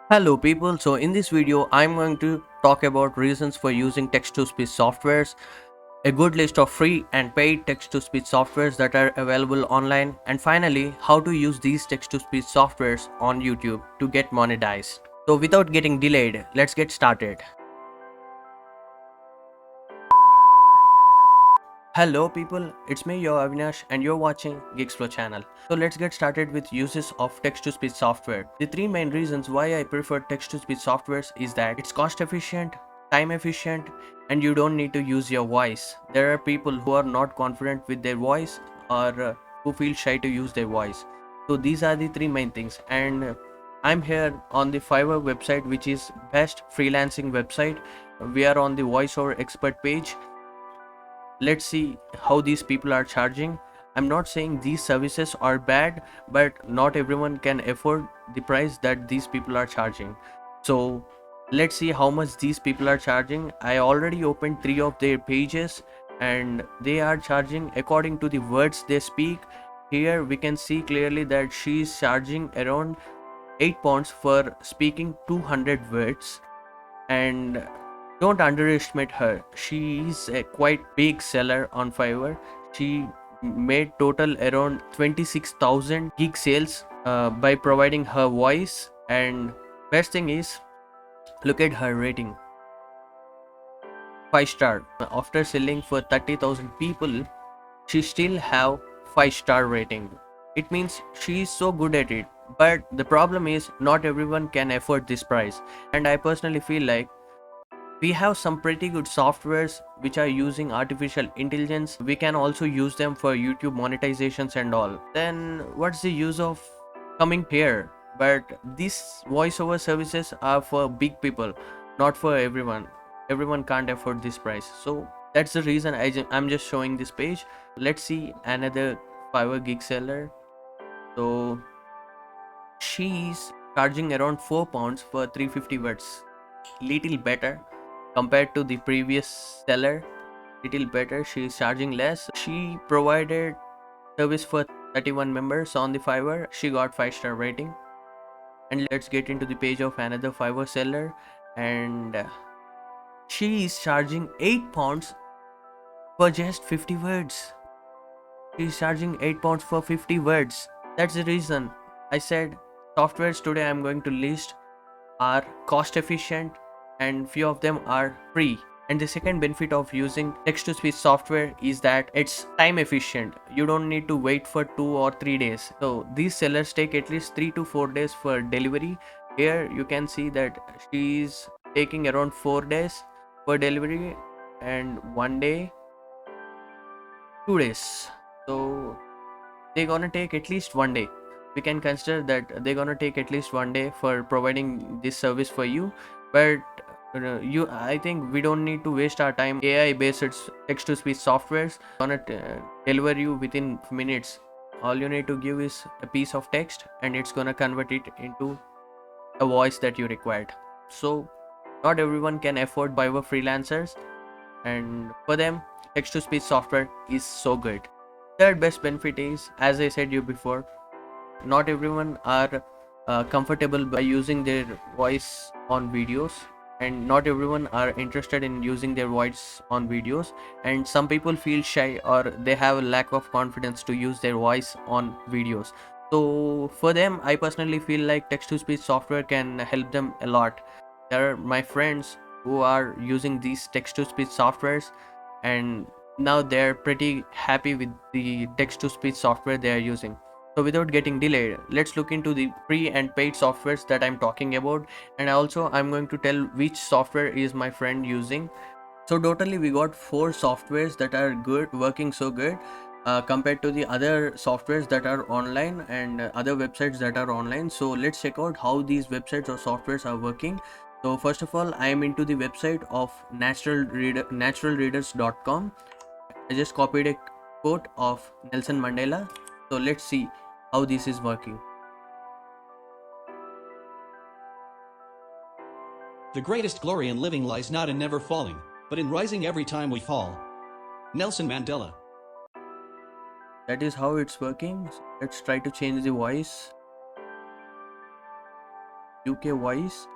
Hello people, so in this video I'm going to talk about reasons for using text-to-speech softwares, a good list of free and paid text-to-speech softwares that are available online, and finally how to use these text-to-speech softwares on YouTube to get monetized. So without getting delayed, let's get started. Hello people, it's me your Avinash and you're watching 𝐒𝐿𝐄𝐄𝐄𝐿 channel. So let's get started with uses of text-to-speech software. The three main reasons why I prefer text-to-speech softwares is that it's cost efficient, time efficient, and you don't need to use your voice. There are people who are not confident with their voice or who feel shy to use their voice. So these are the three main things, and I'm here on the Fiverr website, which is best freelancing website. We are on the voiceover expert page. Let's see how these people are charging. I'm not saying these services are bad, but not everyone can afford the price that these people are charging. So let's see how much these people are charging. I already opened 3 of their pages and they are charging according to the words they speak. Here we can see clearly that she is charging around 8 pounds for speaking 200 words, and don't underestimate her. She is a quite big seller on Fiverr. She made total around 26,000 gig sales by providing her voice, and best thing is, look at her rating, 5 star. After selling for 30,000 people, she still have 5 star rating. It means she is so good at it. But the problem is not everyone can afford this price, and I personally feel like we have some pretty good softwares which are using artificial intelligence. We can also use them for YouTube monetizations and all. Then what's the use of coming here? But these voiceover services are for big people, not for everyone. Everyone can't afford this price. So that's the reason I'm just showing this page. Let's see another Fiverr gig seller. So she's charging around 4 pounds for 350 words. Little better compared to the previous seller. Little better, she is charging less. She provided service for 31 members on the Fiverr. She got 5 star rating. And let's get into the page of another Fiverr seller, and she is charging 8 pounds for just 50 words. She is charging 8 pounds for 50 words. That's the reason I said softwares today I'm going to list are cost efficient and few of them are free. And the second benefit of using text-to-speech software is that it's time efficient. You don't need to wait for 2 or 3 days. So these sellers take at least 3 to 4 days for delivery. Here you can see that she is taking around 4 days for delivery, and 1 day, 2 days. So they're gonna take at least 1 day. We can consider that they're gonna take at least 1 day for providing this service for you. But I think we don't need to waste our time. AI based text to speech softwares gonna deliver you within minutes. All you need to give is a piece of text and it's gonna convert it into a voice that you required. So not everyone can afford Fiverr freelancers, and for them text to speech software is so good. Third best benefit is, as I said you before, not everyone are comfortable by using their voice on videos, and not everyone are interested in using their voice on videos, and some people feel shy or they have a lack of confidence to use their voice on videos. So for them I personally feel like text to speech software can help them a lot. There are my friends who are using these text to speech softwares, and now they're pretty happy with the text to speech software they are using. So without getting delayed, let's look into the free and paid softwares that I'm talking about, and also I'm going to tell which software is my friend using. So totally we got 4 softwares that are good, working so good compared to the other softwares that are online and other websites that are online. So let's check out how these websites or softwares are working. So first of all, I am into the website of naturalreaders.com. I just copied a quote of Nelson Mandela. So let's see how this is working. The greatest glory in living lies not in never falling, but in rising every time we fall. Nelson Mandela. That is how it's working. So let's try to change the voice. UK voice.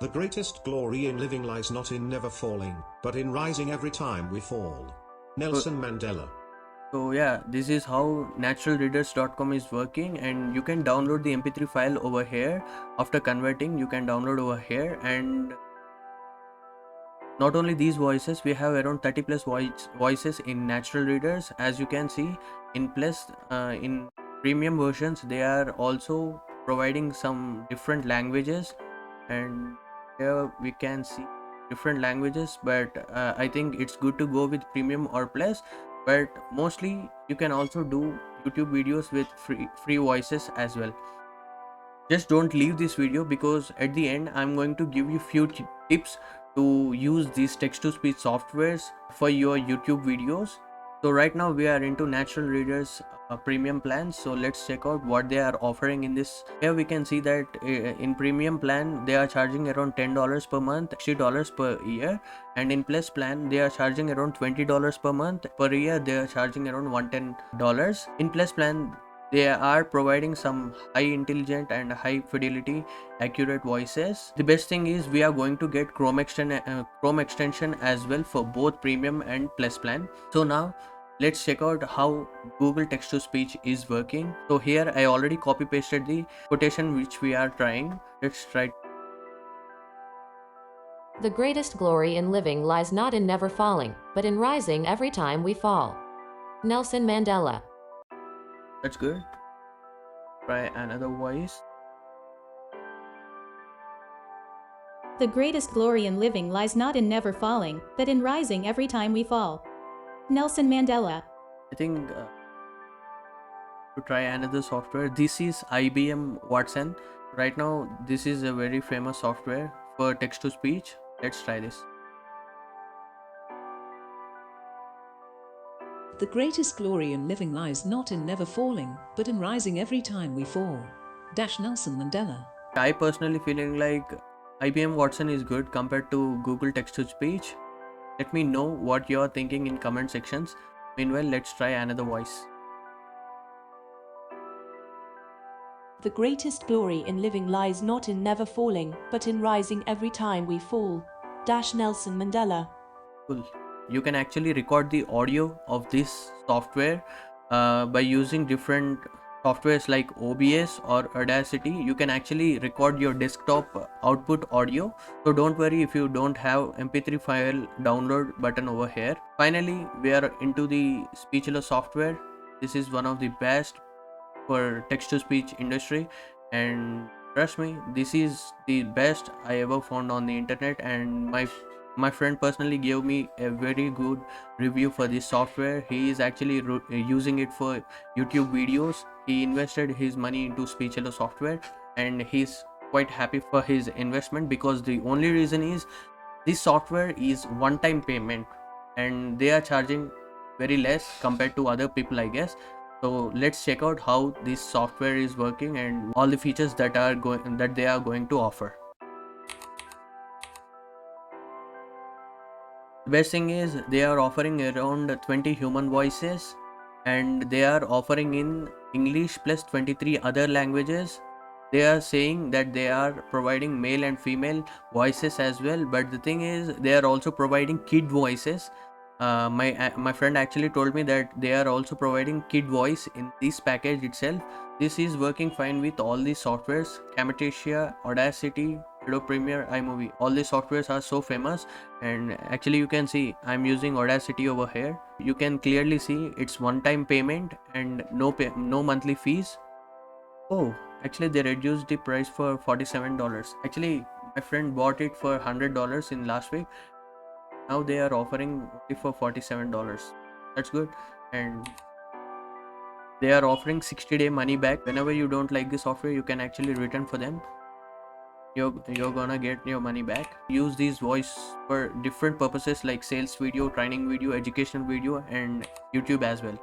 The greatest glory in living lies not in never falling, but in rising every time we fall. Nelson Mandela. So yeah, this is how naturalreaders.com is working, and you can download the mp3 file over here. After converting, you can download over here. And not only these voices, we have around 30 plus voices in natural readers. As you can see, in premium versions, they are also providing some different languages, and here we can see different languages, but I think it's good to go with premium or plus. But mostly you can also do YouTube videos with free voices as well. Just don't leave this video, because at the end I'm going to give you few tips to use these text to speech softwares for your YouTube videos. So right now we are into natural readers premium plans, so let's check out what they are offering in this. Here we can see that in premium plan they are charging around $10 per month, $60 per year, and in plus plan they are charging around $20 per month. Per year they are charging around $110. In plus plan they are providing some high intelligent and high fidelity accurate voices. The best thing is we are going to get Chrome extension as well for both premium and plus plan. So now let's check out how Google text to speech is working. So here I already copy pasted the quotation which we are trying. Let's try. The greatest glory in living lies not in never falling, but in rising every time we fall. Nelson Mandela. That's good. Try another voice. The greatest glory in living lies not in never falling, but in rising every time we fall. Nelson Mandela. I think to try another software. This is IBM Watson. Right now this is a very famous software for text to speech. Let's try this. The greatest glory in living lies not in never falling, but in rising every time we fall. Nelson Mandela. I personally feeling like IBM Watson is good compared to Google text to speech. Let me know what you're thinking in comment sections. Meanwhile, let's try another voice. The greatest glory in living lies not in never falling, but in rising every time we fall. Nelson Mandela. Cool. You can actually record the audio of this software by using different softwares like OBS or Audacity. You can actually record your desktop output audio. So don't worry if you don't have mp3 file download button over here. Finally, we are into the Speechelo software. This is one of the best for text to speech industry, and trust me, this is the best I ever found on the internet. And my friend personally gave me a very good review for this software. He is actually using it for YouTube videos. He invested his money into Speechelo software, and he's quite happy for his investment, because the only reason is this software is one-time payment and they are charging very less compared to other people, I guess. So let's check out how this software is working and all the features that they are going to offer. The best thing is they are offering around 20 human voices, and they are offering in English plus 23 other languages. They are saying that they are providing male and female voices as well, but the thing is they are also providing kid voices. My friend actually told me that they are also providing kid voice in this package itself. This is working fine with all these softwares: Camtasia, Audacity, Adobe Premiere, iMovie. All these softwares are so famous, and actually you can see I'm using Audacity over here. You can clearly see it's one-time payment and no monthly fees. Oh, actually they reduced the price for $47. Actually, my friend bought it for $100 in last week. Now they are offering it for $47. That's good. And they are offering 60-day money back. Whenever you don't like the software, you can actually return for them. You're gonna get your money back. Use these voice for different purposes like sales video, training video, educational video, and YouTube as well.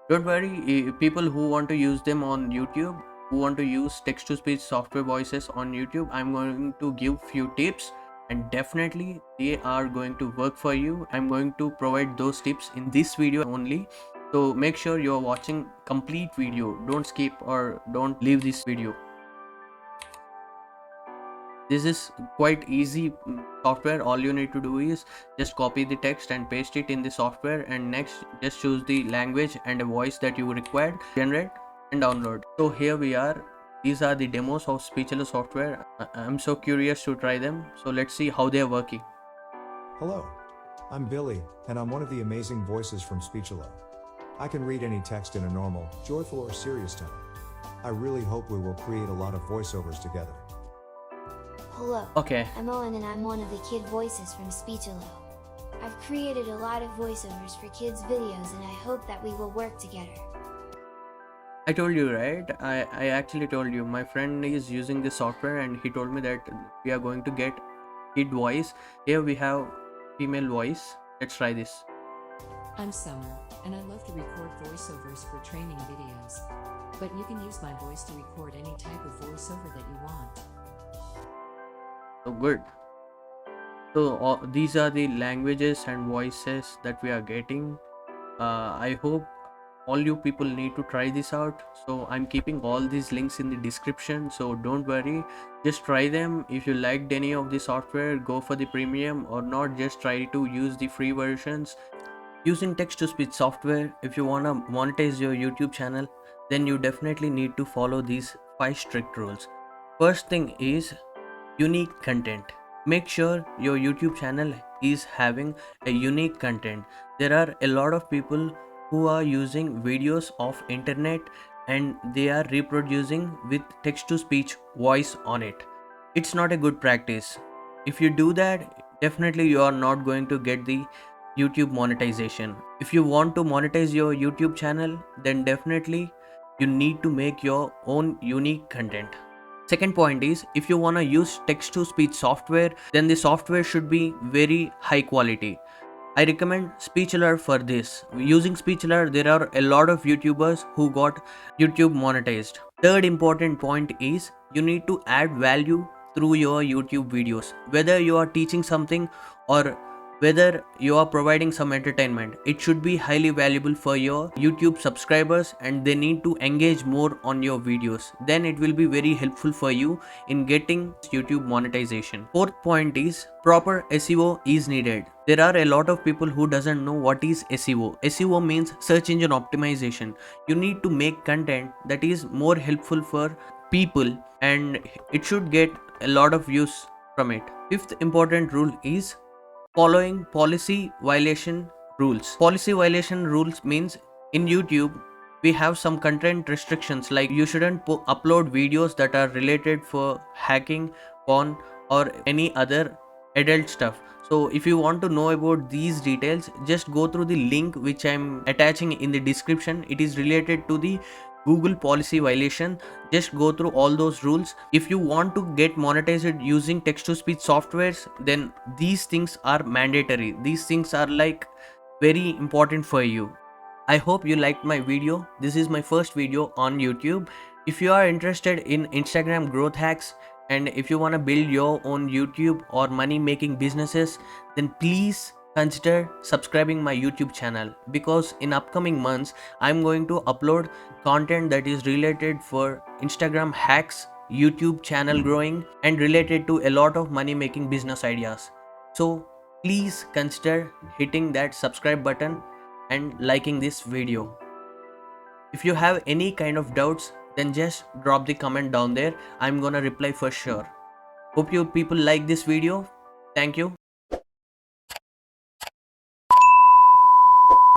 Don't worry, people who want to use them on YouTube, who want to use text to speech software voices on YouTube, I'm going to give few tips, and definitely they are going to work for you. I'm going to provide those tips in this video only. So make sure you're watching complete video. Don't skip or don't leave this video. This is quite easy software. All you need to do is just copy the text and paste it in the software, and next just choose the language and a voice that you required, generate and download. So here we are. These are the demos of Speechelo software. I'm so curious to try them. So let's see how they are working. Hello. I'm Billy, and I'm one of the amazing voices from Speechelo. I can read any text in a normal, joyful, or serious tone. I really hope we will create a lot of voiceovers together. Hello. Okay. I'm Owen and I'm one of the kid voices from Speechelo. I've created a lot of voiceovers for kids' videos and I hope that we will work together. I told you, right? I actually told you. My friend is using this software and he told me that we are going to get kid voice. Here we have female voice. Let's try this. I'm Summer, and I love to record voiceovers for training videos. But you can use my voice to record any type of voiceover that you want. So good. So these are the languages and voices that we are getting. I hope all you people need to try this out. So I'm keeping all these links in the description, so don't worry, just try them. If you liked any of the software, go for the premium, or not, just try to use the free versions. Using text-to-speech software, if you want to monetize your YouTube channel, then you definitely need to follow these 5 strict rules. First thing is unique content. Make sure your YouTube channel is having a unique content. There are a lot of people who are using videos of internet and they are reproducing with text to speech voice on it. It's not a good practice. If you do that, definitely you are not going to get the YouTube monetization. If you want to monetize your YouTube channel, then definitely you need to make your own unique content. Second point is, if you want to use text to speech software, then the software should be very high quality. I recommend Speechelo for this. Using Speechelo, there are a lot of YouTubers who got YouTube monetized. Third important point is, you need to add value through your YouTube videos. Whether you are teaching something or whether you are providing some entertainment, it should be highly valuable for your YouTube subscribers and they need to engage more on your videos. Then it will be very helpful for you in getting YouTube monetization. Fourth point is, proper SEO is needed. There are a lot of people who doesn't know what is SEO. SEO means search engine optimization. You need to make content that is more helpful for people and it should get a lot of views from it. Fifth important rule is following policy violation rules. Policy violation rules means in YouTube we have some content restrictions, like you shouldn't upload videos that are related for hacking, porn or any other adult stuff. So if you want to know about these details, just go through the link which I'm attaching in the description. It is related to the Google policy violation. Just go through all those rules. If you want to get monetized using text to speech softwares, then these things are mandatory. These things are like very important for you. I hope you liked my video. This is my first video on YouTube. If you are interested in Instagram growth hacks and if you want to build your own YouTube or money making businesses, then please consider subscribing my YouTube channel, because in upcoming months I'm going to upload content that is related for Instagram hacks, YouTube channel growing and related to a lot of money making business ideas. So please consider hitting that subscribe button and liking this video. If you have any kind of doubts, then just drop the comment down there. I'm gonna reply for sure. Hope you people like this video. Thank you.